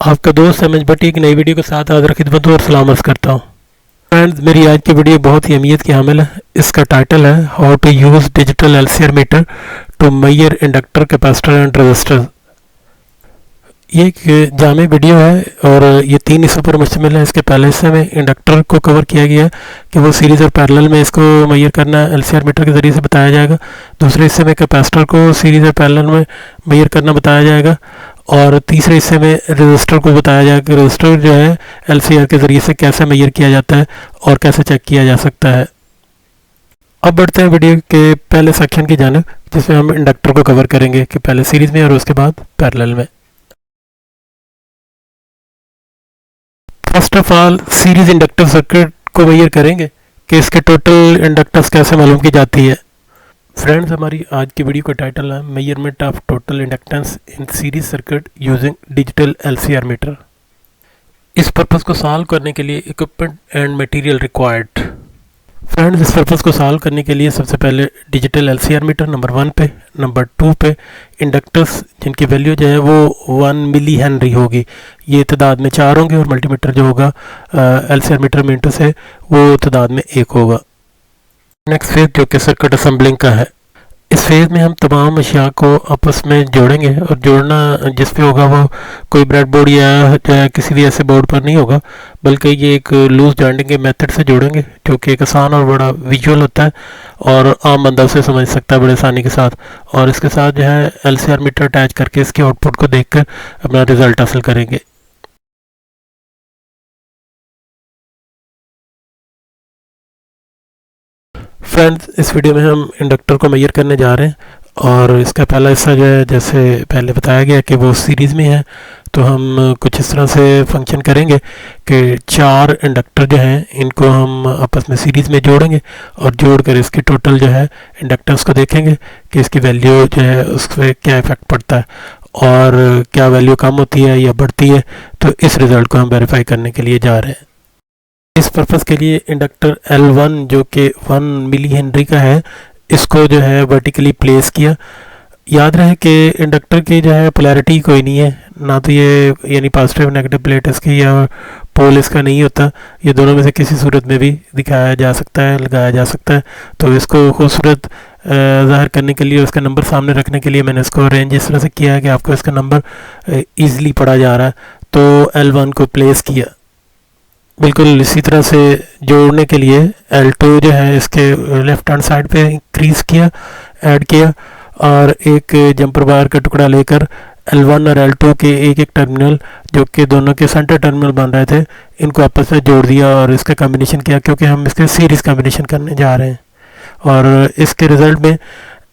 आपका दोस्त M H भट्टी एक नई वीडियो के साथ हाजिर खिदमत और सलाम अर्ज़ करता हूँ। फ्रेंड्स, मेरी आज की वीडियो बहुत ही अहमियत की हामिल है। इसका टाइटल है how to use digital LCR meter to measure inductor capacitor and resistor. ये एक जामे वीडियो है और ये 3 हिस्सों पर मुश्तमिल है। इसके पहले हिस्से में इंडक्टर को कवर किया गया है कि वो सीरीज़ और पैरेलल में इसको मेजर करना एलसीआर मीटर के ज़रिए से बताया जाएगा। दूसरे हिस्से में कैपेसिटर को सीरीज़ और पैरेलल में मेजर करना बताया जाएगा और तीसरे हिस्से में रजिस्टर को बताया जाएगा कि रजिस्टर जो है एलसीआर के ज़रिए से कैसे मेजर किया जाता है और कैसे चेक किया जा सकता है। अब बढ़ते हैं वीडियो के पहले सेक्शन की जानिब, जिसमें हम इंडक्टर को कवर करेंगे कि पहले सीरीज़ में और उसके बाद पैरेलल में। First of all series inductive circuit को मेजर करेंगे कि इसके टोटल इंडक्टेंस कैसे मालूम की जाती है। फ्रेंड्स, हमारी आज की वीडियो का टाइटल है measurement of total inductance in series circuit using digital LCR meter. इस पर्पज़ को सॉल्व करने के लिए equipment and material required. Friends, इस पर्पज़ को सॉल्व करने के लिए सबसे पहले डिजिटल एलसीआर मीटर नंबर 1 पे, नंबर 2 पे इंडक्टर्स जिनकी वैल्यू जो है वो 1 मिली हेनरी होगी। ये तादाद में 4 होंगे और मल्टीमीटर जो होगा एलसीआर मीटर में इंटू से वो तादाद में 1 होगा। नेक्स्ट फेज जो कि सर्किट असेंबलिंग का है। इस फेज में हम तमाम अशिया को आपस में जोड़ेंगे और जोड़ना जिस पे होगा वो कोई ब्रेड बोर्ड या किसी भी ऐसे बोर्ड पर नहीं होगा, बल्कि ये एक लूज जॉइंटिंग के मेथड से जोड़ेंगे जो कि एक आसान और बड़ा विजुअल होता है और आम बंदा उसे समझ सकता है बड़े आसानी के साथ। और इसके साथ जो है एलसीआर मीटर अटैच करके इसके आउटपुट को देख कर अपना रिजल्ट हासिल करेंगे। फ्रेंड्स, इस वीडियो में हम इंडक्टर को मेजर करने जा रहे हैं और इसका पहला हिस्सा जो है जैसे पहले बताया गया कि वो सीरीज़ में है, तो हम कुछ इस तरह से फंक्शन करेंगे कि 4 इंडक्टर जो हैं इनको हम आपस में सीरीज़ में जोड़ेंगे और जोड़कर इसकी टोटल जो है इंडक्टेंस को देखेंगे कि इसकी वैल्यू जो है उस पर क्या इफ़ेक्ट पड़ता है और क्या वैल्यू कम होती है या बढ़ती है। तो इस रिज़ल्ट को हम वेरीफाई करने के लिए जा रहे हैं। इस पर्पज़ के लिए इंडक्टर L1 जो कि 1 मिली हेनरी का है, इसको जो है वर्टिकली प्लेस किया। याद रहे कि इंडक्टर की जो है पोलैरिटी कोई नहीं है, ना तो ये यानी पॉजिटिव नेगेटिव प्लेट इसकी या पोल इसका नहीं होता। ये दोनों में से किसी सूरत में भी दिखाया जा सकता है, लगाया जा सकता है। तो इसको खूबसूरत ज़ाहिर करने के लिए, उसका नंबर सामने रखने के लिए मैंने इसको अरेंज इस तरह से किया है कि आपको इसका नंबर ईज़िली पढ़ा जा रहा है। तो L1 को प्लेस किया। बिल्कुल इसी तरह से जोड़ने के लिए L2 जो है इसके लेफ़्ट हैंड साइड पे इंक्रीज़ किया, ऐड किया और एक जंपर वायर का टुकड़ा लेकर L1 और L2 के एक टर्मिनल जो कि दोनों के सेंटर टर्मिनल बन रहे थे, इनको आपस में जोड़ दिया और इसका कॉम्बिनेशन किया, क्योंकि हम इसके सीरीज़ कॉम्बिनेशन करने जा रहे हैं। और इसके रिज़ल्ट में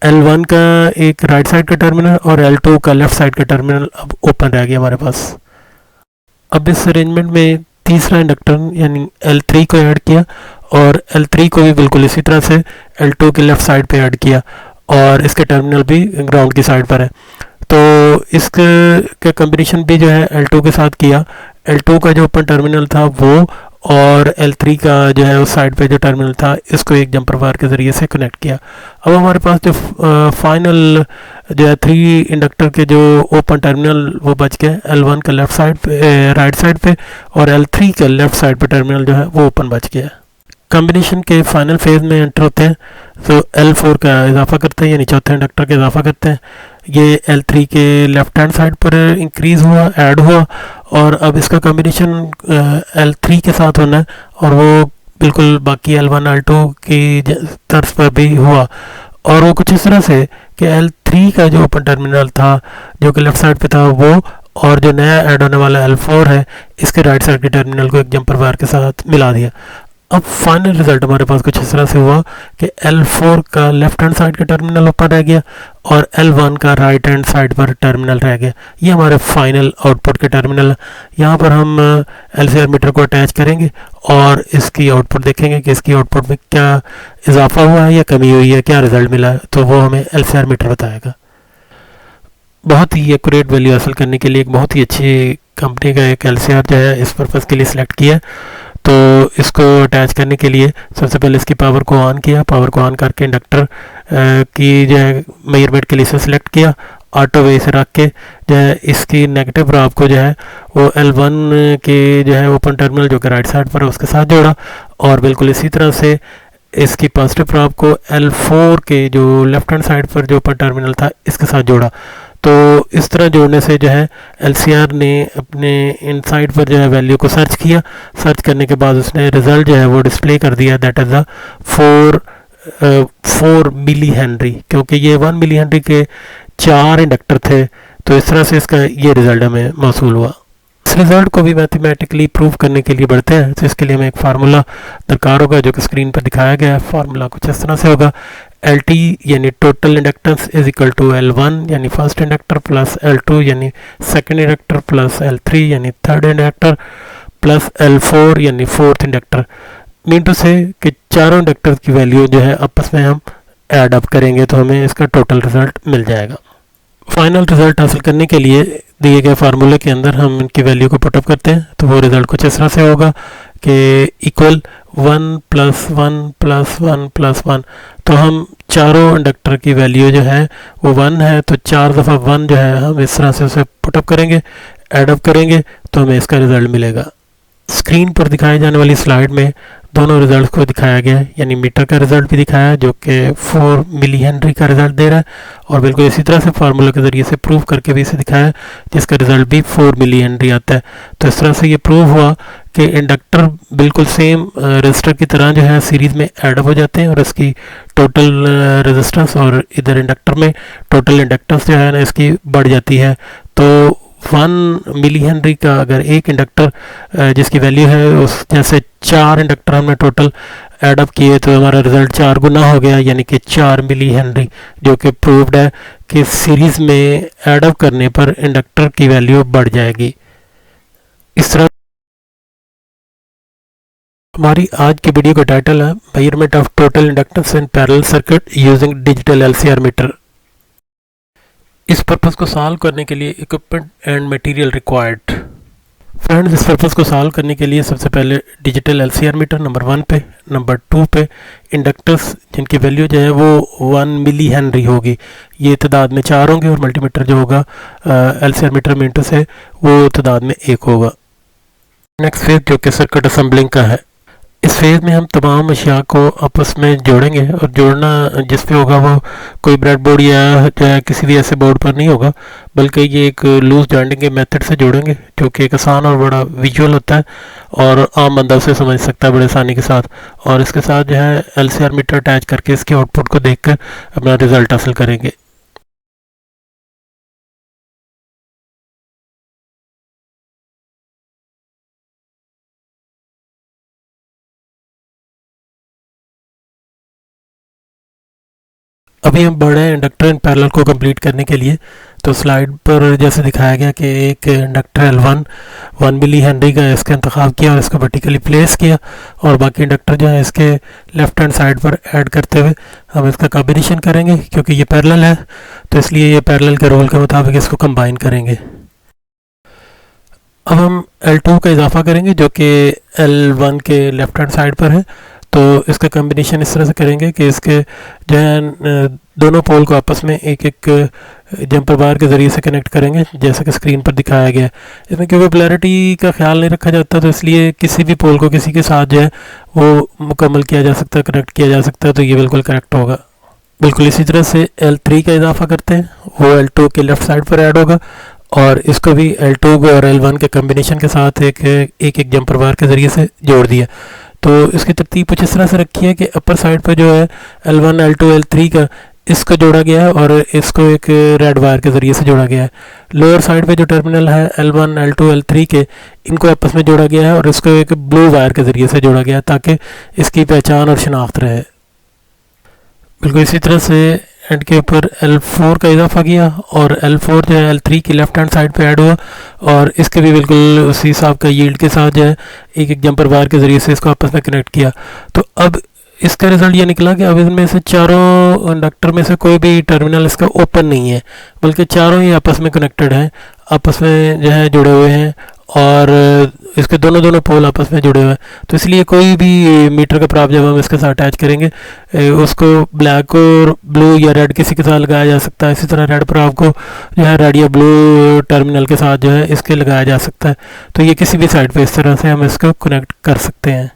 L1 का एक राइट साइड का टर्मिनल और L2 का लेफ़्ट साइड का टर्मिनल अब ओपन रह गया हमारे पास। अब इस अरेंजमेंट में तीसरा इंडक्टर यानी L3 को ऐड किया और L3 को भी बिल्कुल इसी तरह से L2 के लेफ़्ट साइड पे ऐड किया और इसके टर्मिनल भी ग्राउंड की साइड पर है। तो इसके कॉम्बिनेशन भी जो है L2 के साथ किया। L2 का जो ओपन टर्मिनल था वो और L3 का जो है उस साइड पे जो टर्मिनल था, इसको एक जंपर वायर के ज़रिए से कनेक्ट किया। अब हमारे पास जो फाइनल जो है 3 इंडक्टर के जो ओपन टर्मिनल वो बच गए। L1 का लेफ़्ट साइड पे, राइट साइड पे और L3 का लेफ़्ट साइड पे टर्मिनल जो है वो ओपन बच गया। कॉम्बिनेशन के फाइनल फेज में एंटर होते हैं तो L4 का इजाफा करते हैं, यानी चौथे इंडक्टर का इजाफा करते हैं। ये L3 के लेफ़्ट हैंड साइड पर इंक्रीज़ हुआ, ऐड हुआ और अब इसका कॉम्बिनेशन L3 के साथ होना है और वो बिल्कुल बाकी L1 L2 की तर्ज पर भी हुआ। और वो कुछ इस तरह से कि L3 का जो ओपन टर्मिनल था जो कि लेफ़्ट साइड पे था वो, और जो नया ऐड होने वाला L4 है इसके राइट साइड के टर्मिनल को एक जंपर वायर के साथ मिला दिया। अब फाइनल रिजल्ट हमारे पास कुछ इस तरह से हुआ कि L4 का लेफ़्ट हैंड साइड का टर्मिनल ओपन रह गया और L1 का राइट हैंड साइड पर टर्मिनल रह गया। ये हमारे फाइनल आउटपुट के टर्मिनल है। यहाँ पर हम एलसीआर मीटर को अटैच करेंगे और इसकी आउटपुट देखेंगे कि इसकी आउटपुट में क्या इजाफा हुआ है या कमी हुई है, क्या रिज़ल्ट मिला है, तो वो हमें एलसीआर मीटर बताएगा। बहुत ही एक्यूरेट वैल्यू हासिल करने के लिए एक बहुत ही अच्छी कंपनी का एक एलसीआर जो है इस पर्पज़ के लिए सिलेक्ट किया। तो इसको अटैच करने के लिए सबसे पहले इसकी पावर को ऑन किया, पावर को ऑन करके इंडक्टर की जो है मेजरमेंट के लिए इसे सिलेक्ट किया ऑटो वे से रख के जो है इसकी नेगेटिव प्रॉप को जो है वो L1 के जो है ओपन टर्मिनल जो कि राइट साइड पर है उसके साथ जोड़ा, और बिल्कुल इसी तरह से इसकी पॉजिटिव प्रॉप को L4 के जो लेफ्ट हैंड साइड पर जो ओपन टर्मिनल था इसके साथ जोड़ा। तो इस तरह जोड़ने से जो है LCR ने अपने इनसाइड पर जो है वैल्यू को सर्च किया, सर्च करने के बाद उसने रिज़ल्ट जो है वो डिस्प्ले कर दिया, that is the 4 milli henry, क्योंकि ये 1 मिली हेनरी के 4 इंडक्टर थे। तो इस तरह से इसका ये रिज़ल्ट हमें मौसूल हुआ। इस रिज़ल्ट को भी मैथमेटिकली प्रूव करने के लिए बढ़ते हैं, तो इसके लिए हमें एक फार्मूला दरकार होगा जो कि स्क्रीन पर दिखाया गया है। फार्मूला कुछ इस तरह से होगा, LT यानी total inductance is equal to L1 यानी फर्स्ट इंडक्टर प्लस L2 यानी सेकंड इंडक्टर प्लस L3 यानी थर्ड इंडक्टर प्लस L4 यानी फोर्थ इंडक्टर। मीन टू से कि चारों इंडक्टर की वैल्यू जो है आपस में हम ऐड अप करेंगे तो हमें इसका टोटल रिजल्ट मिल जाएगा। फाइनल रिजल्ट हासिल करने के लिए दिए गए फार्मूले के अंदर हम इनकी वैल्यू को पुटअप करते हैं, तो वो रिजल्ट कुछ इस तरह से होगा कि इक्वल 1 प्लस 1 प्लस 1 प्लस 1। तो हम चारों इंडक्टर की वैल्यू जो है वो 1 है, तो 4 दफ़ा 1 जो है हम इस तरह से उसे पुटअप करेंगे, ऐडअप करेंगे तो हमें इसका रिजल्ट मिलेगा। स्क्रीन पर दिखाई जाने वाली स्लाइड में दोनों रिजल्ट को दिखाया गया है, यानी मीटर का रिजल्ट भी दिखाया है जो कि 4 मिली हेनरी का रिजल्ट दे रहा है, और बिल्कुल इसी तरह से फार्मूला के ज़रिए से प्रूव करके भी इसे दिखाया है जिसका रिजल्ट भी 4 मिली हेनरी आता है। तो इस तरह से ये प्रूव हुआ कि इंडक्टर बिल्कुल सेम रजिस्टर की तरह जो है सीरीज़ में ऐड हो जाते हैं, और इसकी टोटल रेजिस्टेंस और इधर इंडक्टर में टोटल इंडक्टेंस जो है ना इसकी बढ़ जाती है। तो 1 मिली हेनरी का अगर एक इंडक्टर जिसकी वैल्यू है उस जैसे 4 इंडक्टर हमने टोटल ऐडअप किए तो हमारा रिजल्ट 4 गुना हो गया, यानी कि 4 मिली हेनरी, जो कि प्रूव्ड है कि सीरीज़ में ऐडअप करने पर इंडक्टर की वैल्यू बढ़ जाएगी। इस तरह हमारी आज की वीडियो का टाइटल है measurement of total inductance in parallel circuit using digital LCR meter. इस पर्पज़ को सॉल्व करने के लिए equipment and material required. Friends, इस पर्पज़ को सॉल्व करने के लिए सबसे पहले डिजिटल LCR मीटर नंबर 1 पे, नंबर 2 पे इंडक्टर्स जिनकी वैल्यू जो है वो 1 मिली हेनरी होगी, ये तादाद में 4 होंगे, और मल्टीमीटर जो होगा LCR मीटर में इंटू से वो तादाद में 1 होगा। नेक्स्ट फेज जो कि सर्किट असेंबलिंग का है, इस फेज़ में हम तमाम अशिया को आपस में जोड़ेंगे, और जोड़ना जिस पे होगा वो कोई ब्रेड बोर्ड या किसी भी ऐसे बोर्ड पर नहीं होगा, बल्कि ये एक लूज जॉइंटिंग के मेथड से जोड़ेंगे जो कि एक आसान और बड़ा विजुअल होता है और आम बंदा उसे समझ सकता है बड़े आसानी के साथ। और इसके साथ जो है LCR मीटर अटैच करके इसके आउटपुट को देखकर अपना रिज़ल्ट हासिल करेंगे। अभी हम बढ़े हैं इंडक्टर इन पैरेलल को कंप्लीट करने के लिए। तो स्लाइड पर जैसे दिखाया गया कि एक इंडक्टर L1 1 मिली हेनरी का इसका इंतखाब किया और इसको वर्टिकली प्लेस किया, और बाकी इंडक्टर जो है इसके लेफ्ट हैंड साइड पर ऐड करते हुए हम इसका कॉम्बिनेशन करेंगे। क्योंकि ये पैरेलल है तो इसलिए ये पैरेलल के रूल के मुताबिक इसको कंबाइन करेंगे। अब हम L2 का इजाफा करेंगे जो कि L1 के लेफ्ट हैंड साइड पर है। तो इसका कॉम्बिनेशन इस तरह से करेंगे कि इसके जो है दोनों पोल को आपस में एक एक जंपर बार के ज़रिए से कनेक्ट करेंगे, जैसा कि स्क्रीन पर दिखाया गया है। इसमें क्योंकि पोलैरिटी का ख्याल नहीं रखा जाता, तो इसलिए किसी भी पोल को किसी के साथ जो है वो मुकम्मल किया जा सकता है, कनेक्ट किया जा सकता है, तो ये बिल्कुल करेक्ट होगा। बिल्कुल इसी तरह से L3 का इजाफा करते हैं, वो L2 के लेफ़्ट साइड पर ऐड होगा, और इसको भी L2 और L1 के कम्बिनेशन के साथ एक जंपर बार के ज़रिए से जोड़ दिया। तो इसकी तरतीब कुछ इस तरह से रखी है कि अपर साइड पर जो है L1 L2 L3 का इसको जोड़ा गया है और इसको एक रेड वायर के ज़रिए से जोड़ा गया है। लोअर साइड पे जो टर्मिनल है L1 L2 L3 के, इनको आपस में जोड़ा गया है और इसको एक ब्लू वायर के ज़रिए से जोड़ा गया है ताकि इसकी पहचान और शनाख्त रहे। बिल्कुल इसी तरह से एंड के ऊपर L4 का इजाफा किया, और L4 जो है L3 की लेफ्ट हैंड साइड पे ऐड हुआ, और इसके भी बिल्कुल उसी हिसाब का यील्ड के साथ जो है एक जंपर वायर के ज़रिए से इसको आपस में कनेक्ट किया। तो अब इसका रिज़ल्ट ये निकला कि अब इनमें से चारों इंडक्टर में से कोई भी टर्मिनल इसका ओपन नहीं है, बल्कि चारों ही आपस में कनेक्टेड हैं, आपस में जो है जुड़े हुए हैं, और इसके दोनों दोनों पोल आपस में जुड़े हुए हैं, तो इसलिए कोई भी मीटर का प्रॉप जब हम इसके साथ अटैच करेंगे उसको ब्लैक और ब्लू या रेड किसी के साथ लगाया जा सकता है। इसी तरह रेड प्रॉप को जो है रेड या ब्लू टर्मिनल के साथ जो है इसके लगाया जा सकता है। तो ये किसी भी साइड पे इस तरह से हम इसको कनेक्ट कर सकते हैं।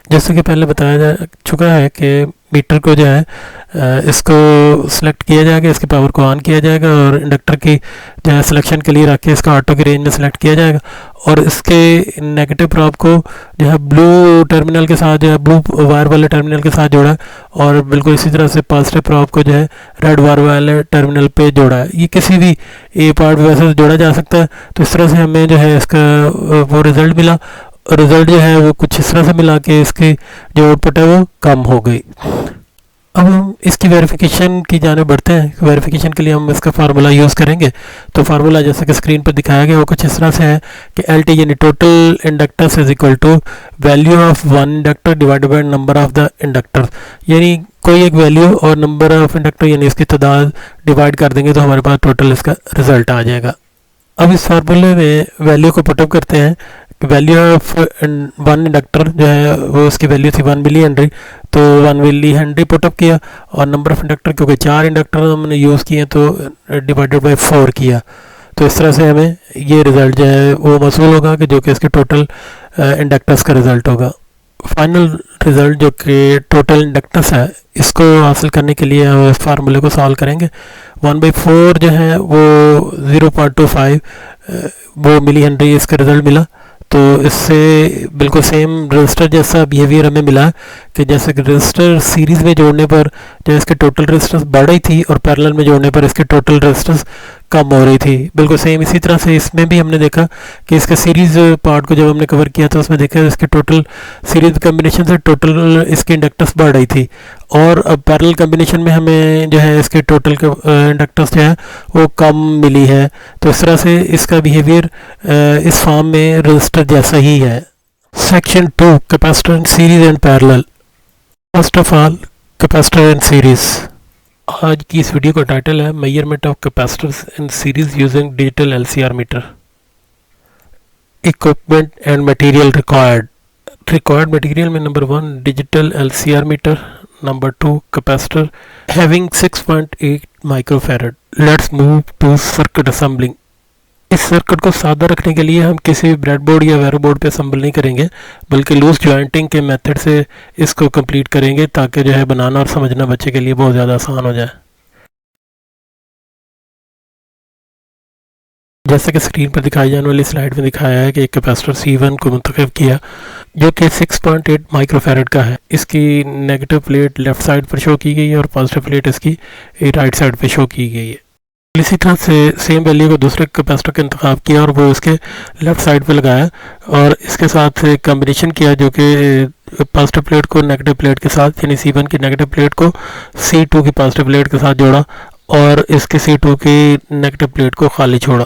जैसे कि पहले बताया जा चुका है कि मीटर को जो है इसको सिलेक्ट किया जाएगा, इसकी पावर को ऑन किया जाएगा और इंडक्टर की जो है सिलेक्शन के लिए रख के इसका ऑटो की रेंज में सिलेक्ट किया जाएगा और इसके नेगेटिव प्रॉप को जो है ब्लू टर्मिनल के साथ जो है ब्लू वायर वाले टर्मिनल के साथ जोड़ा है और बिल्कुल इसी तरह से पॉजिटिव प्रॉप को जो है रेड वायर वाले टर्मिनल पे जोड़ा है। ये किसी भी ए पार्ट वैसे जोड़ा जा सकता है। तो इस तरह से हमें जो है इसका वो रिज़ल्ट मिला। रिज़ल्ट जो है वो कुछ इस तरह से मिला कि इसकी जो आउटपुट है वो कम हो गई। अब हम इसकी वेरिफिकेशन की जाने बढ़ते हैं। वेरिफिकेशन के लिए हम इसका फार्मूला यूज़ करेंगे। तो फार्मूला जैसे कि स्क्रीन पर दिखाया गया वो कुछ इस तरह से है कि एल टी यानी total inductors is equal to value of one inductor divided by number of the inductor, यानी कोई एक वैल्यू और नंबर ऑफ इंडक्टर यानी इसकी तादाद डिवाइड कर देंगे तो हमारे पास टोटल इसका रिजल्ट आ जाएगा। अब इस फार्मूले में वैल्यू को पुटअप करते हैं। वैल्यू ऑफ वन इंडक्टर जो है वो उसकी वैल्यू थी 1 मिली हेनरी, तो 1 मिली हेनरी पुटअप किया और नंबर ऑफ इंडक्टर क्योंकि 4 इंडक्टर हमने यूज़ किए तो डिवाइडेड बाय 4 किया। तो इस तरह से हमें ये रिज़ल्ट जो है वो मौसूल होगा कि जो कि इसके टोटल इंडक्टर्स का रिज़ल्ट होगा। फाइनल रिज़ल्ट जो कि टोटल इंडक्टर्स है इसको हासिल करने के लिए हम इस फार्मूले को सॉल्व करेंगे। 1/4 जो है वो 0.25 वो मिली हेनरी इसका रिज़ल्ट मिला। तो इससे बिल्कुल सेम रजिस्टर जैसा बिहेवियर हमें मिला कि जैसे कि रजिस्टर सीरीज़ में जोड़ने पर जो इसके टोटल रेजिस्टेंस बढ़ रही थी और पैरेलल में जोड़ने पर इसके टोटल रेजिस्टेंस कम हो रही थी। बिल्कुल सेम इसी तरह से इसमें भी हमने देखा कि इसके सीरीज़ पार्ट को जब हमने कवर किया तो उसमें देखा इसके टोटल सीरीज़ कम्बिनेशन से टोटल इसकी इंडक्टर्स बढ़ रही थी और अब पैरेलल कम्बिनेशन में हमें जो है इसके टोटल इंडक्टर्स जो है वो कम मिली है। तो इस तरह से इसका बिहेवियर इस फॉर्म में रजिस्टर जैसा ही है। Section 2 capacitor in series and parallel. First of all capacitor in series. आज की इस वीडियो का टाइटल है measurement of capacitors in series using digital LCR meter. Equipment and material required material में number 1 digital LCR meter, number 2 capacitor having 6.8 microfarad. Let's move to circuit assembling. इस circuit को सादा रखने के लिए हम किसी भी ब्रेडबोर्ड या वेरो बोर्ड पे असेंबल नहीं करेंगे बल्कि लूज जॉइंटिंग के मेथड से इसको कंप्लीट करेंगे ताकि जो है बनाना और समझना बच्चे के लिए बहुत ज़्यादा आसान हो जाए। जैसे कि स्क्रीन पर दिखाई जाने वाली स्लाइड में दिखाया है कि एक कैपेसिटर C1 को मुंतखब किया जो कि 6.8 माइक्रोफैरड का है। इसकी नेगेटिव प्लेट लेफ़्ट साइड पर शो की गई है और पॉजिटिव प्लेट इसकी राइट साइड पर शो की गई है। इसी तरह से सेम वैल्यू को दूसरे कैपेसिटर का इंतखाब किया और वो इसके लेफ़्ट साइड पे लगाया और इसके साथ कम्बिनेशन किया जो कि पॉजिटिव प्लेट को नेगेटिव प्लेट के साथ यानी C1 की नेगेटिव प्लेट को C2 की पॉजिटिव प्लेट के साथ जोड़ा और इसके C2 की नेगेटिव प्लेट को खाली छोड़ा।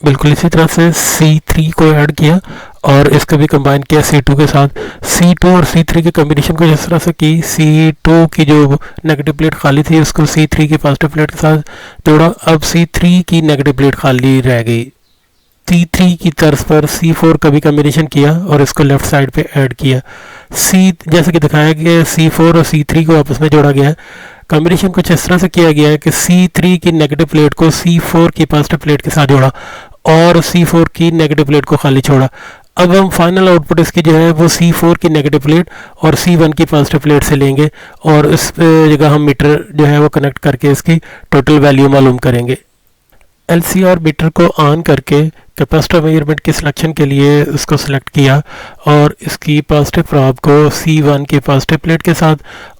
बिल्कुल इसी तरह से C3 को ऐड किया और इसको भी कंबाइन किया C2 के साथ। C2 और C3 के कम्बिनेशन को जिस तरह से की C2 की जो नेगेटिव प्लेट खाली थी उसको C3 की पॉजिटिव प्लेट के साथ जोड़ा। अब C3 की नेगेटिव प्लेट खाली रह गई। C3 की तर्ज पर C4 का भी कम्बिनेशन किया और इसको लेफ्ट साइड पे ऐड किया। जैसे कि दिखाया गया C4 और C3 को आपस में जोड़ा गया है। कॉम्बिनेशन कुछ इस तरह से किया गया है कि C3 की नेगेटिव प्लेट को C4 की पॉजिटिव प्लेट के साथ जोड़ा और C4 की नेगेटिव प्लेट को खाली छोड़ा। अब हम फाइनल आउटपुट इसकी जो है वो C4 की नेगेटिव प्लेट और C1 की पॉजिटिव प्लेट से लेंगे और इस जगह हम मीटर जो है वो कनेक्ट करके इसकी टोटल वैल्यू मालूम करेंगे। एलसीआर मीटर को ऑन करके कैपेसिटर मेजरमेंट की सिलेक्शन के लिए उसको सिलेक्ट किया और इसकी पॉजिटिव प्रॉब को C1 की पॉजिटिव प्लेट के साथ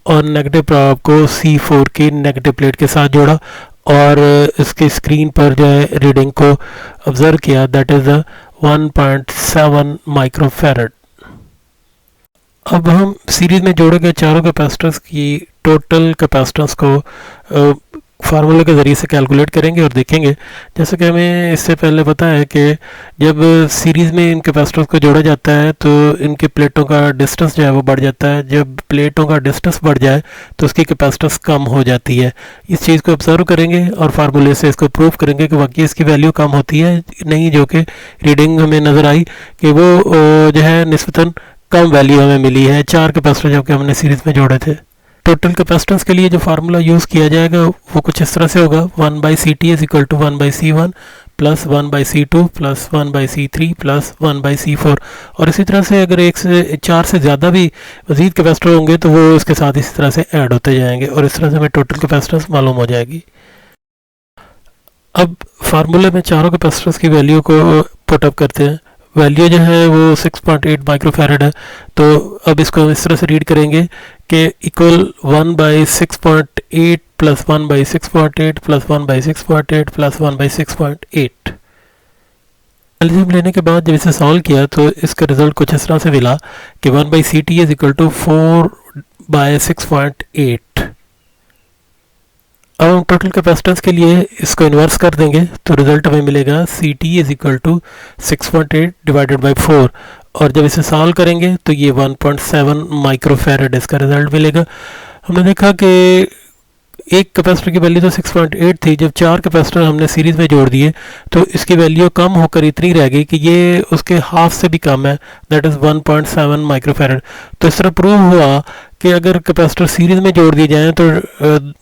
और नेगेटिव प्रॉब को C4 की नेगेटिव प्लेट के साथ जोड़ा और इसकी स्क्रीन पर जो है रीडिंग को ऑब्जर्व किया, दैट इज़ 1.7 माइक्रोफैरड। अब हम सीरीज में जोड़े गए चारों कैपेसिटर्स की टोटल कैपेसिटेंस को फार्मूले के ज़रिए से कैलकुलेट करेंगे और देखेंगे। जैसे कि हमें इससे पहले पता है कि जब सीरीज़ में इन कैपेसिटर्स को जोड़ा जाता है तो इनके प्लेटों का डिस्टेंस जो है वो बढ़ जाता है। जब प्लेटों का डिस्टेंस बढ़ जाए तो उसकी कैपेसिटेंस कम हो जाती है। इस चीज़ को ऑब्जर्व करेंगे और फार्मूले से इसको प्रूव करेंगे कि वाकई इसकी वैल्यू कम होती है नहीं, जो कि रीडिंग हमें नज़र आई कि वो जो है निस्बतन कम वैल्यू हमें मिली है 4 कैपेसिटर जो कि हमने सीरीज़ में जोड़े थे। टोटल कैपेसिटेंस के लिए जो फार्मूला यूज़ किया जाएगा वो कुछ इस तरह से होगा, 1/CT is equal to 1/C1 plus 1/C2 plus 1/C3 plus 1/C4। और इसी तरह से अगर 1 से 4 से ज़्यादा भी मज़ीद कैपेसिटर होंगे तो वो इसके साथ इसी तरह से ऐड होते जाएंगे और इस तरह से हमें टोटल कैपेसिटेंस मालूम हो जाएगी। अब फार्मूले में चारों कैपेसिटर्स की वैल्यू को पुटअप करते हैं। वैल्यू जो है वो 6.8 माइक्रोफैरड है। तो अब इसको इस तरह से रीड करेंगे कि इक्वल 1/6.8 प्लस 1/6.8 प्लस 1/6.8 प्लस 1/6.8। एल्सियम लेने के बाद जब इसे सॉल्व किया तो इसका रिजल्ट कुछ इस तरह से मिला कि 1/CT इज इक्वल टू 4/6.8। अब हम टोटल कैपेसिटेंस के लिए इसको इन्वर्स कर देंगे तो रिजल्ट हमें मिलेगा CT is equal to 6.8 divided by 4। और जब इसे सॉल्व करेंगे तो ये 1.7 माइक्रोफैरड इसका रिजल्ट मिलेगा। हमने देखा कि एक कैपेसिटर की वैल्यू तो 6.8 थी, जब 4 कैपेसिटर हमने सीरीज़ में जोड़ दिए तो इसकी वैल्यू कम होकर इतनी रह गई कि ये उसके हाफ से भी कम है, दैट इज़ 1.7 माइक्रोफैरड। तो इस तरह प्रूव हुआ कि अगर कैपेसिटर सीरीज़ में जोड़ दिए जाएँ तो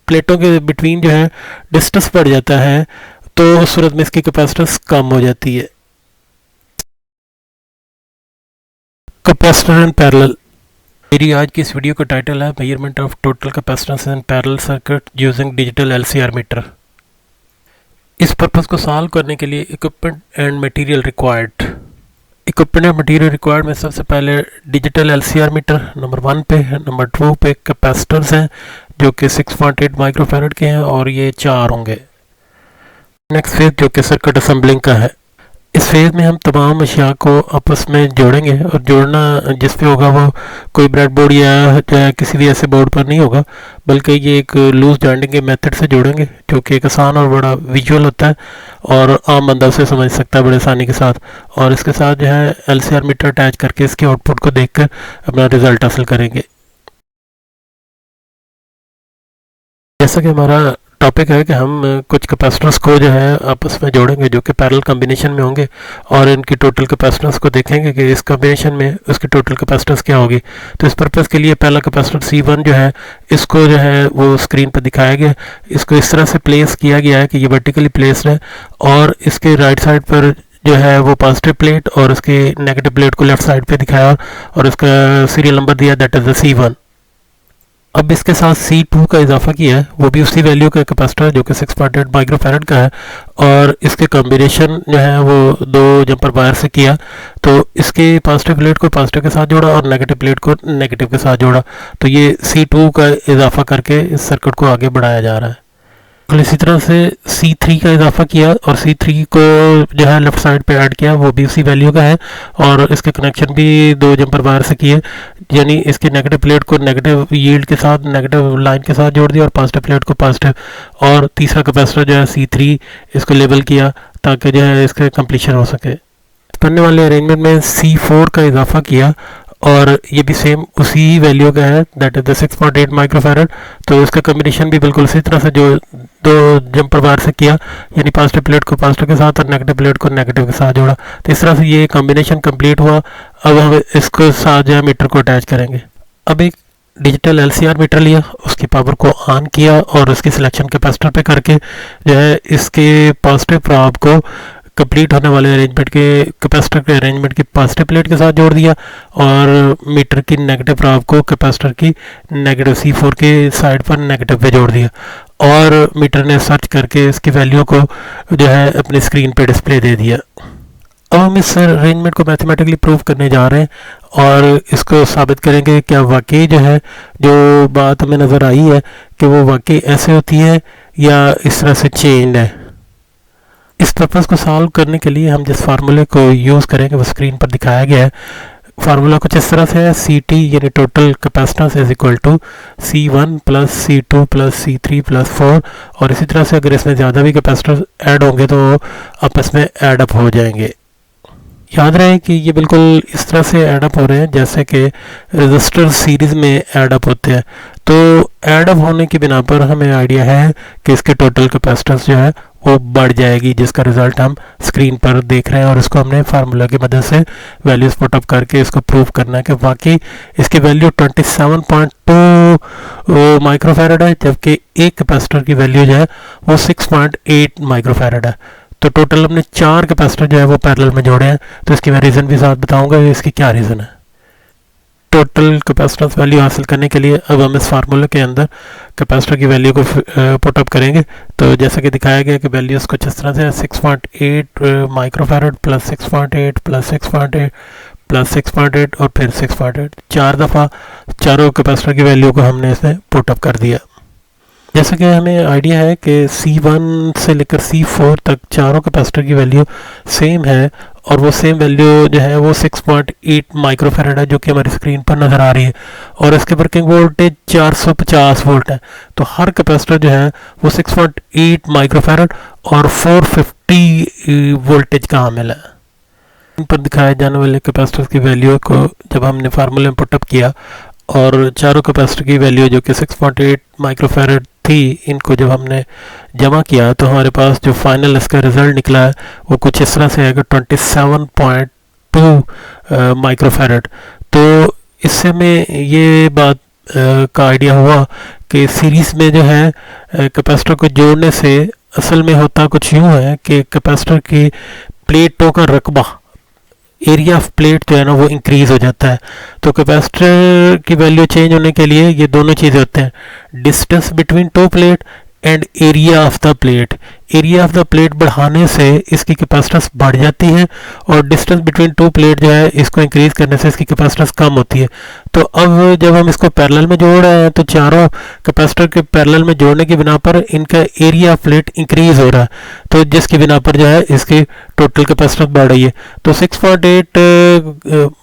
प्लेटों के बिटवीन जो है डिस्टेंस बढ़ जाता है, तो उस सूरत में इसकी कैपेसिटेंस कम हो जाती है। Capacitor in parallel. मेरी आज की इस वीडियो का टाइटल है measurement of total capacitance in parallel circuit using digital LCR meter. इस पर्पस को सॉल्व करने के लिए equipment and material required. Equipment and material required में सबसे पहले डिजिटल एलसीआर मीटर नंबर 1 पे है, नंबर 2 पे कैपेसिटर्स हैं जो कि 6.8 माइक्रोफैरड के हैं और ये 4 होंगे। नेक्स्ट फेज जो कि सर्किट असेंबलिंग का है। इस फेज़ में हम तमाम अशिया को आपस में जोड़ेंगे और जोड़ना जिस पे होगा वो कोई ब्रेड बोर्ड या किसी भी ऐसे बोर्ड पर नहीं होगा, बल्कि ये एक लूज जॉइंटिंग के मेथड से जोड़ेंगे जो कि एक आसान और बड़ा विजुअल होता है और आम बंदा उसे समझ सकता है बड़े आसानी के साथ। और इसके साथ जो है एलसीआर मीटर अटैच करके इसके आउटपुट को देखकर अपना रिजल्ट हासिल करेंगे। जैसा कि हमारा टॉपिक है कि हम कुछ कैपेसिटर्स को जो है आपस में जोड़ेंगे जो कि पैरेलल कॉम्बिनेशन में होंगे और इनकी टोटल कैपेसिटेंस को देखेंगे कि इस कॉम्बिनेशन में उसकी टोटल कैपेसिटेंस क्या होगी। तो इस पर्पज़ के लिए पहला कैपेसिटर C1 जो है इसको जो है वो स्क्रीन पर दिखाया गया। इसको इस तरह से प्लेस किया गया है कि ये वर्टिकली प्लेस्ड है और इसके राइट साइड पर जो है वो पॉजिटिव प्लेट और उसकी नेगेटिव प्लेट को लेफ्ट साइड पे दिखाया और उसका सीरियल नंबर दिया, दैट इज़ द C1। अब इसके साथ C2 का इजाफा किया है, वो भी उसी वैल्यू का कैपेसिटर है जो कि 6.8 माइक्रोफैरड का है और इसके कॉम्बिनेशन जो है वो 2 जंपर वायर से किया। तो इसके पॉजिटिव प्लेट को पॉजिटिव के साथ जोड़ा और नेगेटिव प्लेट को नेगेटिव के साथ जोड़ा, तो ये C2 का इजाफा करके इस सर्किट को आगे बढ़ाया जा रहा है। और इसी तरह से C3 का इजाफा किया और C3 को जो है लेफ्ट साइड पे ऐड किया, वो भी उसी वैल्यू का है और इसके कनेक्शन भी 2 जंपर वायर से किए, यानी इसके नेगेटिव प्लेट को नेगेटिव यील्ड के साथ नेगेटिव लाइन के साथ जोड़ दिया और पॉजिटिव प्लेट को पॉजिटिव। और तीसरा कैपेसिटर जो है C3 इसको लेबल किया ताकि जो है इसके कंप्लीशन हो सके। बनने वाले अरेंजमेंट में C4 का इजाफा किया और ये भी सेम उसी वैल्यू का है, दैट इज द 6.8 माइक्रोफैरड। तो इसका कॉम्बिनेशन भी बिल्कुल इसी तरह से जो 2 जंपर वायर से किया, यानी पॉजिटिव प्लेट को पॉजिटिव के साथ और नेगेटिव प्लेट को नेगेटिव के साथ जोड़ा। तो इस तरह से ये कॉम्बिनेशन कंप्लीट हुआ। अब हम इसको साथ जो है मीटर को अटैच करेंगे। अब एक डिजिटल एलसीआर मीटर लिया, उसकी पावर को ऑन किया और उसकी सिलेक्शन कैपेसिटर पे करके जो है इसके पॉजिटिव प्रॉब को कंप्लीट होने वाले अरेंजमेंट के कैपेसिटर के अरेंजमेंट की पॉजिटिव प्लेट के साथ जोड़ दिया और मीटर की नेगेटिव प्रॉब को कैपेसिटर की नेगेटिव C4 के साइड पर नेगेटिव पे जोड़ दिया और मीटर ने सर्च करके इसकी वैल्यू को जो है अपनी स्क्रीन पे डिस्प्ले दे दिया। अब हम इस अरेंजमेंट को मैथमेटिकली प्रूव करने जा रहे हैं और इसको साबित करेंगे क्या वाकई जो है जो बात हमें नज़र आई है कि वो वाकई ऐसे होती है या इस तरह से चेंज है। इस पर्पज़ को सॉल्व करने के लिए हम जिस फार्मूले को यूज़ करेंगे वो स्क्रीन पर दिखाया गया है। फार्मूला कुछ इस तरह से है, सी टी यानी total capacitance is equal to C1 plus C2 plus C3 plus 4, और इसी तरह से अगर इसमें ज़्यादा भी कैपेसिटर ऐड होंगे तो आपस में ऐड अप हो जाएंगे। याद रहे कि ये बिल्कुल इस तरह से ऐड अप हो रहे हैं जैसे कि रजिस्टर सीरीज़ में ऐड अप होते हैं। तो ऐड अप होने की बिना पर हमें आइडिया है कि इसके टोटल कैपेसिटेंस जो है वो बढ़ जाएगी, जिसका रिजल्ट हम स्क्रीन पर देख रहे हैं, और इसको हमने फार्मूला की मदद से वैल्यूज़ पुट अप करके इसको प्रूव करना है कि वाकई इसकी वैल्यू 27.2 माइक्रोफैरड है, जबकि एक कैपेसिटर की वैल्यू जो है वो 6.8 माइक्रोफैरड है। तो टोटल हमने 4 कैपेसिटर जो है वो पैरेलल में जोड़े हैं। तो इसकी मैं रीज़न भी साथ बताऊंगा इसकी क्या रीज़न है। टोटल कैपेसिटेंस वैल्यू हासिल करने के लिए अब हम इस फार्मूले के अंदर कैपेसिटर की वैल्यू को पुट अप करेंगे। तो जैसा कि दिखाया गया कि वैल्यूज़ कुछ इस तरह से 6.8 माइक्रोफैरड प्लस 6.8 प्लस 6.8 प्लस 6.8 और फिर 6.8, 4 दफ़ा चारों कैपेसिटर की वैल्यू को हमने इसमें पुट अप कर दिया। जैसा कि हमें आइडिया है कि C1 से लेकर C4 तक चारों कैपेसिटर की वैल्यू सेम है, और वो सेम वैल्यू जो है वो 6.8 माइक्रोफैरड है, जो कि हमारी स्क्रीन पर नज़र आ रही है, और इसके वर्किंग वोल्टेज 450 वोल्ट है। तो हर कैपेसिटर जो है वो 6.8 माइक्रोफैरड और 450 वोल्टेज का हामिल है। इन पर दिखाए जाने वाले कैपेसिटर की वैल्यू को जब हमने फार्मूले में पुटअप किया और चारों कैपेसिटर की वैल्यू जो कि 6.8 माइक्रोफैरड थी, इनको जब हमने जमा किया तो हमारे पास जो फाइनल इसका रिजल्ट निकला है वो कुछ इस तरह से है कि 27.2 माइक्रोफैरड। तो इससे हमें ये बात का आइडिया हुआ कि सीरीज़ में जो है कैपेसिटर को जोड़ने से असल में होता कुछ यूँ है कि कैपेसिटर की प्लेटों का रकबा, एरिया ऑफ प्लेट जो है ना वो इंक्रीज हो जाता है। तो कैपेसिटर की वैल्यू चेंज होने के लिए ये दोनों चीज़ें होते हैं, distance between two plate and area of the plate. Area of the plate बढ़ाने से इसकी कैपेसिटेंस बढ़ जाती है, और डिस्टेंस बिटवीन टू प्लेट जो है इसको इंक्रीज करने से इसकी कैपेसिटेंस कम होती है। तो अब जब हम इसको पैरेलल में जोड़ रहे हैं तो चारों कैपेसिटर के पैरेलल में जोड़ने की बिना पर इनका एरिया ऑफ प्लेट इंक्रीज हो रहा है, तो जिसकी बिना पर जो है इसकी टोटल कैपेसिटेंस बढ़ रही है। तो 6.8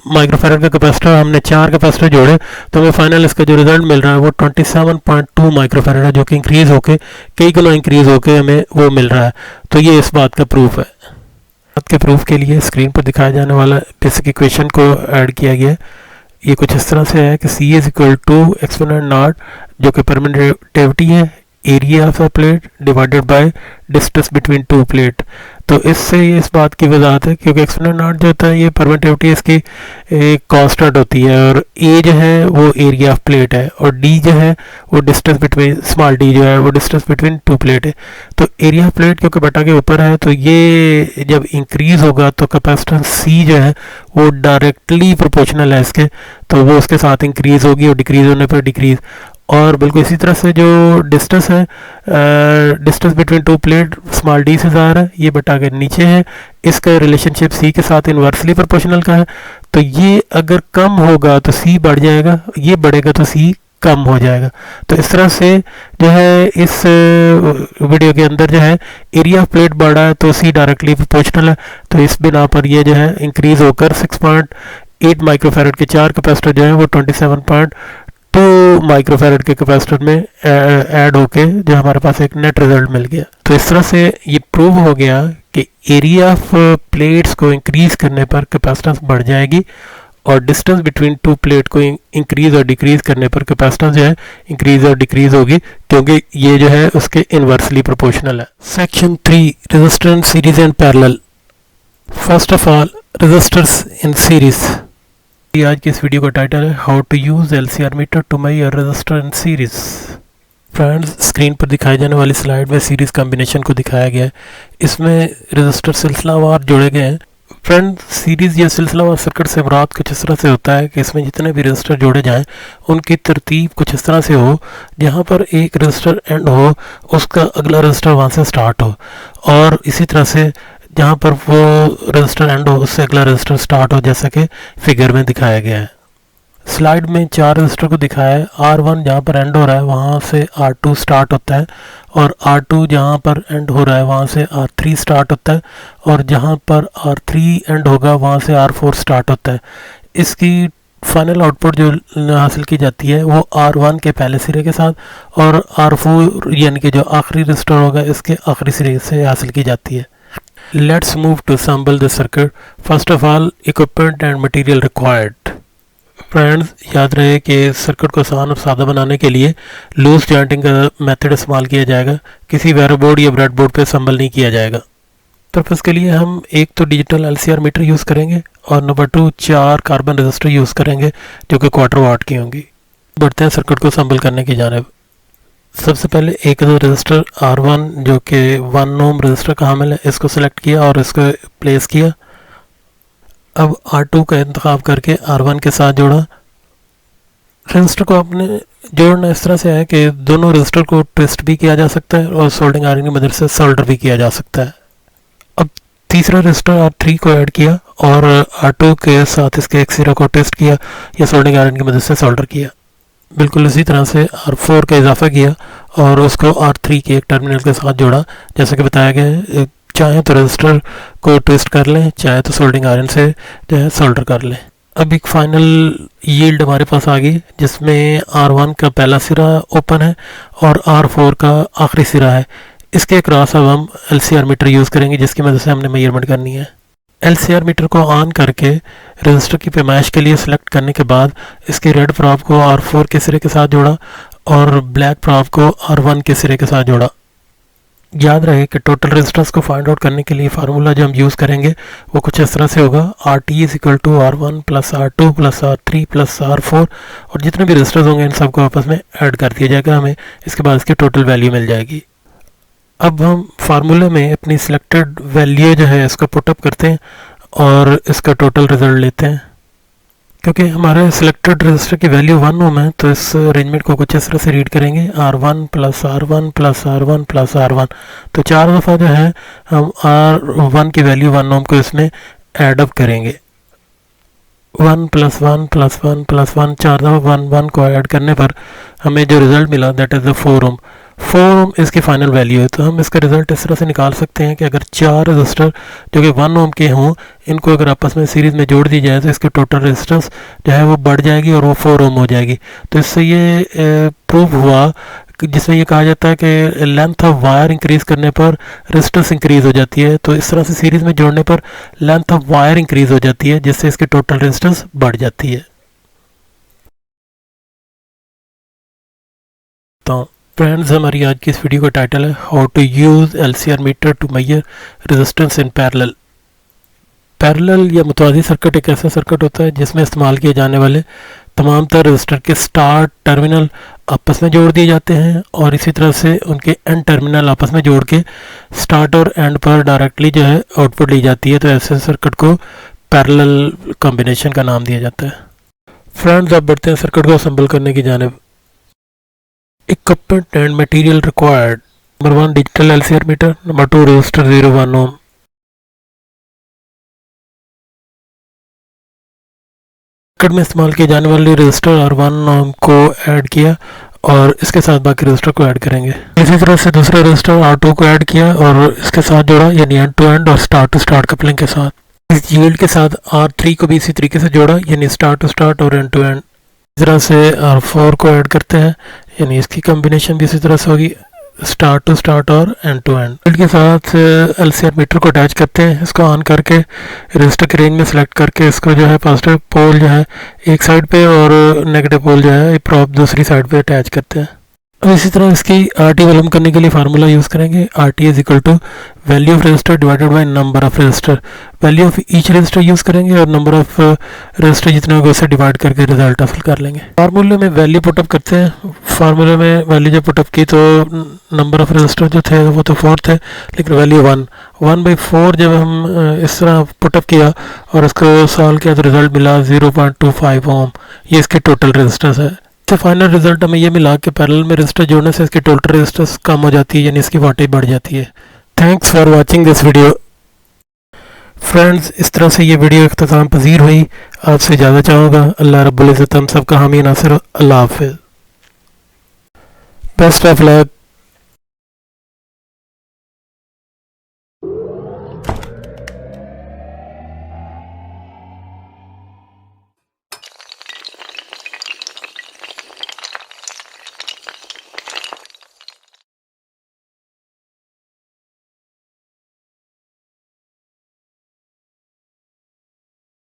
माइक्रोफैरड का कैपेसिटर हमने 4 कैपेसिटर जोड़े तो हमें फाइनल इसका जो रिजल्ट मिल रहा है वो 27.2 माइक्रोफैरड है, जो कि इंक्रीज होके कई गुना इंक्रीज होके हमें वो मिल रहा है। तो ये इस बात का प्रूफ है। बात के प्रूफ के लिए स्क्रीन पर दिखाया जाने वाला बेसिक इक्वेशन को ऐड किया गया है। ये कुछ इस तरह से है कि C is equal to exponent naught, जो कि परमिटिविटी है, area of the plate divided by distance between two plate. तो इससे ये इस बात की वजाहत है क्योंकि एक्सपोनेंट नॉट जो होता है ये परमिटिविटी इसकी कांस्टेंट होती है, और ए जो है वो एरिया ऑफ प्लेट है, और डी जो है वो डिस्टेंस बिटवीन, स्मॉल डी जो है वो डिस्टेंस बिटवीन टू प्लेट है। तो एरिया ऑफ प्लेट क्योंकि बटा के ऊपर है, तो ये जब इंक्रीज होगा तो कैपेसिटेंस सी जो है वो डायरेक्टली प्रोपोर्शनल है इसके, तो वो उसके साथ इंक्रीज होगी और डिक्रीज होने पर डिक्रीज। और बिल्कुल इसी तरह से जो डिस्टेंस है, distance between two plate small D से ज़ाहिर है, ये बटा के नीचे है, इसका रिलेशनशिप सी के साथ इन्वर्सली प्रोपोर्शनल का है। तो ये अगर कम होगा तो सी बढ़ जाएगा, ये बढ़ेगा तो सी कम हो जाएगा। तो इस तरह से जो है इस वीडियो के अंदर जो है एरिया ऑफ प्लेट बढ़ा है तो सी डायरेक्टली प्रोपोर्शनल है, तो इस बिना पर ये जो है इंक्रीज होकर 6.8 माइक्रोफैरड के 4 कैपेसिटर जो है वो 27.2 माइक्रोफैरड के कैपेसिटर में ऐड होके जो हमारे पास एक नेट रिजल्ट मिल गया। तो इस तरह से ये प्रूव हो गया कि एरिया ऑफ प्लेट्स को इंक्रीज करने पर कैपेसिटेंस बढ़ जाएगी, और डिस्टेंस बिटवीन टू प्लेट को इंक्रीज और डिक्रीज करने पर कैपेसिटेंस जो है इंक्रीज और डिक्रीज होगी, क्योंकि ये जो है उसके इन्वर्सली प्रोपोर्शनल है। Section 3, resistor in series and parallel. First of all resistors in series. आज की इस वीडियो का टाइटल है how to use LCR meter to measure resistor in series. Friends, screen पर दिखाई जाने वाली स्लाइड में सीरीज कॉम्बिनेशन को दिखाया गया है। इसमें रेजिस्टर सिलसिलावार जोड़े गए हैं। फ्रेंड, सीरीज़ या सिलसिलावार सर्किट से मुराद कुछ इस तरह से होता है कि इसमें जितने भी रजिस्टर जोड़े जाएं उनकी तरतीब कुछ इस तरह से हो, जहां पर एक रजिस्टर एंड हो उसका अगला रजिस्टर वहां से स्टार्ट हो, और इसी तरह से जहां पर वो रजिस्टर एंड हो उससे अगला रजिस्टर स्टार्ट हो, जैसा कि फिगर में दिखाया गया है। स्लाइड में 4 रजिस्टर को दिखाया है। R1 जहाँ पर एंड हो रहा है वहाँ से R2 स्टार्ट होता है, और R2 जहाँ पर एंड हो रहा है वहाँ से R3 स्टार्ट होता है, और जहाँ पर R3 एंड होगा वहाँ से R4 स्टार्ट होता है। इसकी फाइनल आउटपुट जो हासिल की जाती है वो R1 के पहले सिरे के साथ और R4 यानी कि जो आखिरी रजिस्टर होगा इसके आखिरी सिरे से हासिल की जाती है। Let's move to assemble the circuit. First of all equipment and material required. Friends, याद रहे कि सर्किट को आसान और सादा बनाने के लिए लूज जॉइंटिंग का मेथड इस्तेमाल किया जाएगा, किसी वेरो बोर्ड या ब्रेड बोर्ड पर असेंबल नहीं किया जाएगा। पर्पज़ के लिए हम एक तो डिजिटल LCR मीटर यूज़ करेंगे और नंबर 2 4 कार्बन रजिस्टर यूज़ करेंगे जो कि क्वार्टर वाट की होंगी। बढ़ते हैं सर्किट को असेंबल करने की जानिब। सबसे पहले एक रजिस्टर R1 जो कि 1 ओम रजिस्टर का हामिल है, इसको सिलेक्ट किया और इसको प्लेस किया। अब R2 का इंतखाब करके R1 के साथ जोड़ा। रजिस्टर को आपने जोड़ना इस तरह से है कि दोनों रजिस्टर को ट्विस्ट भी किया जा सकता है और सोल्डरिंग आयरन की मदद से सोल्डर भी किया जा सकता है। अब तीसरा रजिस्टर R3 को ऐड किया और R2 के साथ इसके एक सिरा को ट्विस्ट किया या सोल्डरिंग आयरन की मदद से सोल्डर किया। बिल्कुल इसी तरह से R4 का इजाफा किया और उसको R3 के एक टर्मिनल के साथ जोड़ा, जैसा कि बताया गया है। चाहे तो रजिस्टर को ट्विस्ट कर लें, चाहे तो सोल्डरिंग आयरन से जो है सोल्डर कर लें। अब एक फाइनल यील्ड हमारे पास आ गई जिसमें R1 का पहला सिरा ओपन है और R4 का आखिरी सिरा है। इसके क्रॉस अब हम LCR मीटर यूज़ करेंगे जिसकी मदद से हमने मेजरमेंट करनी है। LCR मीटर को ऑन करके रजिस्टर की पैमाइश के लिए सिलेक्ट करने के बाद इसके रेड प्रॉब को R4 के सिरे के साथ जोड़ा और ब्लैक प्रॉब को R1 के सिरे के साथ जोड़ा। याद रहे कि टोटल रेजिस्टेंस को फाइंड आउट करने के लिए फार्मूला जो हम यूज़ करेंगे वो कुछ इस तरह से होगा। RT = R1 + R2 + R3 + R4 और जितने भी रेजिस्टर्स होंगे इन सबको आपस में ऐड कर दिया जाएगा। हमें इसके बाद इसकी टोटल वैल्यू मिल जाएगी। अब हम फार्मूले में अपनी सिलेक्टेड वैल्यू जो है इसको पुटअप करते हैं और इसका टोटल रिजल्ट लेते हैं। क्योंकि हमारे सिलेक्टेड रजिस्टर की वैल्यू 1 ओम है तो इस अरेंजमेंट को कुछ इस तरह से रीड करेंगे R1 + R1 + R1 + R1। तो 4 दफ़ा जो है हम R1 की वैल्यू 1 ओम को इसमें ऐड अप करेंगे। 1 + 1 + 1 + 1 4 दफ़ा 1 1 को ऐड करने पर हमें जो रिज़ल्ट मिला दैट इज़ द 4 ओम। 4 ओम इसकी फाइनल वैल्यू है। तो हम इसका रिजल्ट इस तरह से निकाल सकते हैं कि अगर 4 रजिस्टर जो कि 1 ओम के हों इनको अगर आपस में सीरीज़ में जोड़ दी जाए तो इसकी टोटल रेजिस्टेंस जो है वो बढ़ जाएगी और वो 4 ओम हो जाएगी। तो इससे ये प्रूव हुआ जिसमें ये कहा जाता है कि लेंथ ऑफ वायर इंक्रीज़ करने पर रेजिस्टेंस इंक्रीज़ हो जाती है। तो इस तरह से सीरीज़ में जोड़ने पर लेंथ ऑफ वायर इंक्रीज़ हो जाती है जिससे इसकी टोटल रेजिस्टेंस बढ़ जाती है। तो फ्रेंड्स, हमारी आज की इस वीडियो का टाइटल है how to use LCR meter to measure resistance in parallel. Parallel या मुतवाज़ी सर्किट एक ऐसा सर्किट होता है जिसमें इस्तेमाल किए जाने वाले तमाम तर रजिस्टर के स्टार्ट टर्मिनल आपस में जोड़ दिए जाते हैं और इसी तरह से उनके एंड टर्मिनल आपस में जोड़ के स्टार्ट और एंड पर डायरेक्टली जो है आउटपुट ली जाती है। तो ऐसे सर्किट को पैरेलल कॉम्बिनेशन का नाम दिया जाता है। फ्रेंड्स, अब बढ़ते हैं सर्किट को असेंबल करने की जानिब। Equipment and material required. Number 1 digital LCR meter. Number 2 resistor 0 1 ohm. Circuit में इस्तेमाल किए जाने वाले रजिस्टर और 1 ओम को ऐड किया और इसके साथ बाकी रजिस्टर को ऐड करेंगे। इसी तरह से दूसरा रजिस्टर R2 को ऐड किया और इसके साथ जोड़ा यानी एंड टू एंड और स्टार्ट टू स्टार्ट कपलिंग के साथ। इस यील्ड के साथ R3 को भी इसी तरीके से जोड़ा यानी स्टार्ट टू स्टार्ट और एंड टू एंड। इस तरह से R4 को ऐड करते हैं यानी इसकी कॉम्बिनेशन भी इसी तरह से होगी स्टार्ट टू स्टार्ट और एंड टू एंड। के साथ LCR मीटर को अटैच करते हैं। इसको ऑन करके रजिस्टर की रेंज में सेलेक्ट करके इसको जो है पॉजिटिव पोल जो है एक साइड पे और नेगेटिव पोल जो है प्रॉप दूसरी साइड पे अटैच करते हैं। अब इसी तरह इसकी RT मालूम करने के लिए फार्मूला यूज़ करेंगे। RT = value of register divided by number of register. Value of each resistor use करेंगे और नंबर ऑफ रजिस्टर जितने होंगे उसे डिवाइड करके रिजल्ट हासिल कर लेंगे। फार्मूले में वैल्यू पुटअप करते हैं। फार्मूले में वैल्यू जब पुटअप की तो नंबर ऑफ रजिस्टर जो थे वो तो 4 थे लेकिन वैल्यू 1/4 जब हम इस तरह पुटअप किया और उसको सॉल्व किया तो रिजल्ट मिला 0.25 ओम। ये इसके टोटल रजिस्टर्स है। तो फाइनल रिजल्ट हमें ये मिला कि पैरेलल में रजिस्टर जोड़ने से इसकी टोटल रेजिस्टेंस कम हो जाती है यानी इसकी वाटेज बढ़ जाती है। Thanks for watching this video. Friends, इस तरह से ये वीडियो इख्तिताम पजीर हुई। आपसे इजाज़त चाहूँगा। अल्लाह रब्बुल इज़्ज़त हम सबका हामी नासिर। अल्लाह हाफ़िज़। Best of luck.